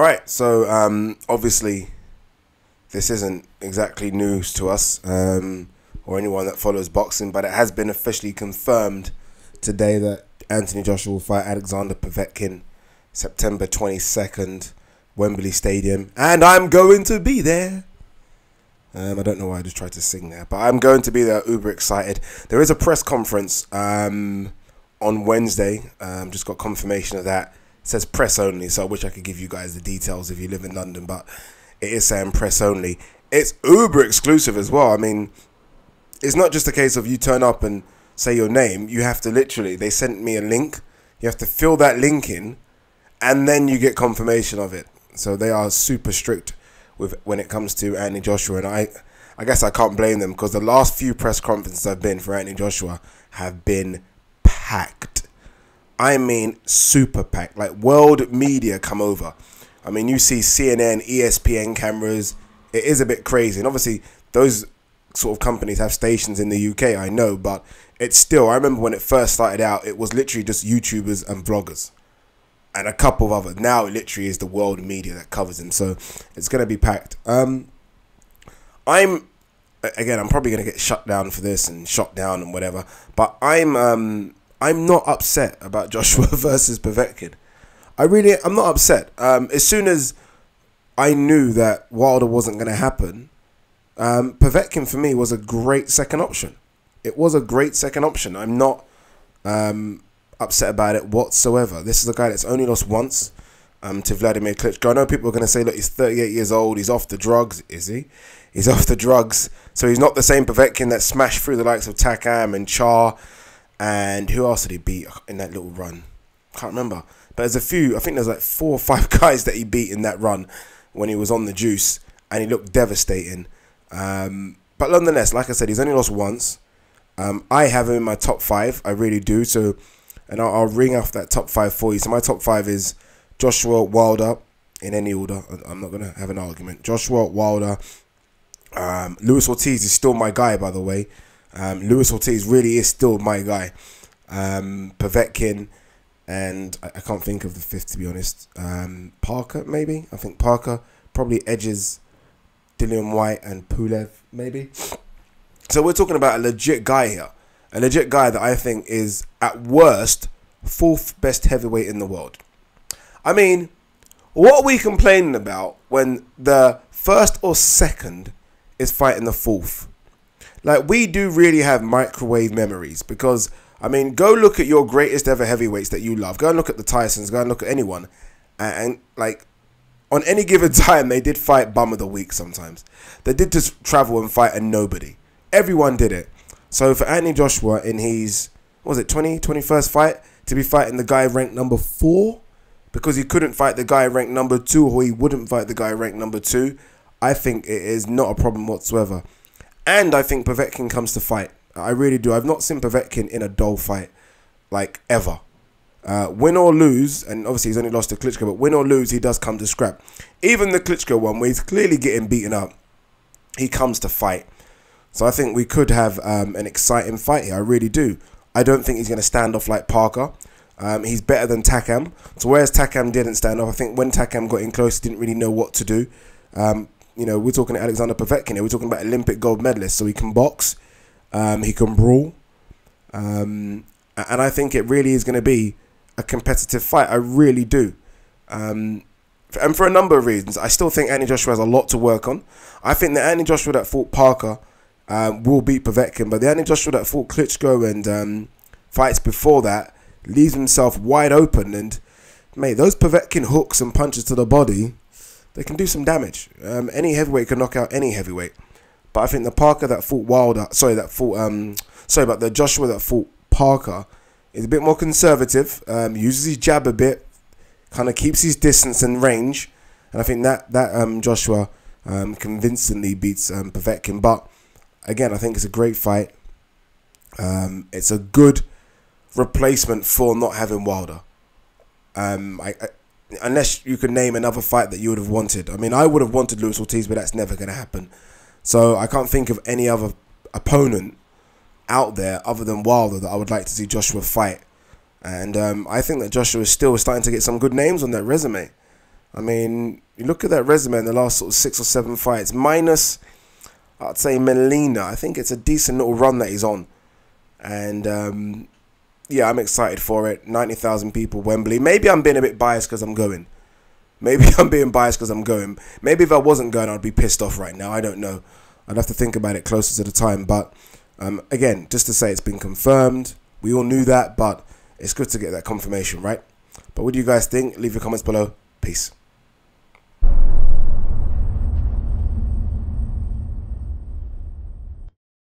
right, so obviously this isn't exactly news to us or anyone that follows boxing, but it has been officially confirmed today that Anthony Joshua will fight Alexander Povetkin September 22nd, Wembley Stadium, and I'm going to be there. I don't know why I just tried to sing there, but I'm going to be there, uber excited. There is a press conference on Wednesday. Just got confirmation of that. It says press only, so I wish I could give you guys the details if you live in London, but it is saying press only. It's uber exclusive as well. I mean, it's not just a case of you turn up and say your name. You have to literally, they sent me a link. You have to fill that link in, and then you get confirmation of it. So they are super strict with when it comes to Anthony Joshua, and I guess I can't blame them, because the last few press conferences I've been for Anthony Joshua have been packed. I mean, super packed. Like, world media come over. I mean, you see CNN, ESPN cameras. It is a bit crazy, and obviously those sort of companies have stations in the UK, I know, but it's still, I remember when it first started out, it was literally just YouTubers and vloggers and a couple of others. Now it literally is the world media that covers him, so it's going to be packed. I'm probably going to get shut down for this and shot down and whatever, but I'm not upset about Joshua versus Povetkin. I'm not upset. As soon as I knew that Wilder wasn't going to happen, Povetkin for me was a great second option. It was a great second option. I'm not upset about it whatsoever. This is a guy that's only lost once to Vladimir Klitschko. I know people are going to say, look, he's 38 years old, he's off the drugs. Is he? He's off the drugs. So he's not the same Povetkin that smashed through the likes of Takam and Char. And who else did he beat in that little run? Can't remember. But there's a few, I think there's like 4 or 5 guys that he beat in that run when he was on the juice. And he looked devastating. But nonetheless, like I said, he's only lost once. I have him in my top 5. I really do. So, and I'll ring off that top 5 for you. So my top 5 is Joshua, Wilder, in any order. I'm not going to have an argument. Joshua, Wilder. Luis Ortiz is still my guy, by the way. Luis Ortiz really is still my guy. Povetkin, and I can't think of the 5th, to be honest. Parker, maybe? I think Parker probably edges Dillian White and Pulev, maybe. So we're talking about a legit guy here. A legit guy that I think is, at worst, 4th best heavyweight in the world. I mean, what are we complaining about when the 1st or 2nd is fighting the 4th? Like, we do really have microwave memories, because, I mean, go look at your greatest ever heavyweights that you love. Go and look at the Tysons. Go and look at anyone. And like, on any given time, they did fight bum of the week sometimes. They did just travel and fight a nobody. Everyone did it. So for Anthony Joshua in his, what was it, 21st fight, to be fighting the guy ranked number 4, because he couldn't fight the guy ranked number 2, or he wouldn't fight the guy ranked number 2, I think it is not a problem whatsoever. And I think Povetkin comes to fight. I really do. I've not seen Povetkin in a dull fight, like, ever. Win or lose, and obviously he's only lost to Klitschko, but win or lose, he does come to scrap. Even the Klitschko one, where he's clearly getting beaten up, he comes to fight. So I think we could have an exciting fight here. I really do. I don't think he's going to stand off like Parker. He's better than Takam. So whereas Takam didn't stand off, I think when Takam got in close, he didn't really know what to do. You know, we're talking Alexander Povetkin here. We're talking about Olympic gold medalist. So he can box. He can brawl. And I think it really is going to be a competitive fight. I really do. And for a number of reasons, I still think Anthony Joshua has a lot to work on. I think that Anthony Joshua that fought Parker will beat Povetkin. But the Anthony Joshua that fought Klitschko and fights before that leaves himself wide open. And, mate, those Povetkin hooks and punches to the body, they can do some damage. Any heavyweight can knock out any heavyweight. But I think the Parker that fought Wilder, but the Joshua that fought Parker is a bit more conservative, uses his jab a bit, kind of keeps his distance and range. And I think that Joshua convincingly beats Povetkin. But again, I think it's a great fight. It's a good replacement for not having Wilder. Unless you could name another fight that you would have wanted. I mean, I would have wanted Luis Ortiz, but that's never going to happen. So I can't think of any other opponent out there other than Wilder that I would like to see Joshua fight. And I think that Joshua is still starting to get some good names on that resume. I mean, you look at that resume in the last sort of 6 or 7 fights, minus, I'd say, Melina. I think it's a decent little run that he's on. And, yeah, I'm excited for it. 90,000 people, Wembley. Maybe I'm being a bit biased because I'm going. Maybe I'm being biased because I'm going. Maybe if I wasn't going, I'd be pissed off right now. I don't know. I'd have to think about it closer to the time. But, again, just to say it's been confirmed. We all knew that, but it's good to get that confirmation, right? But what do you guys think? Leave your comments below. Peace.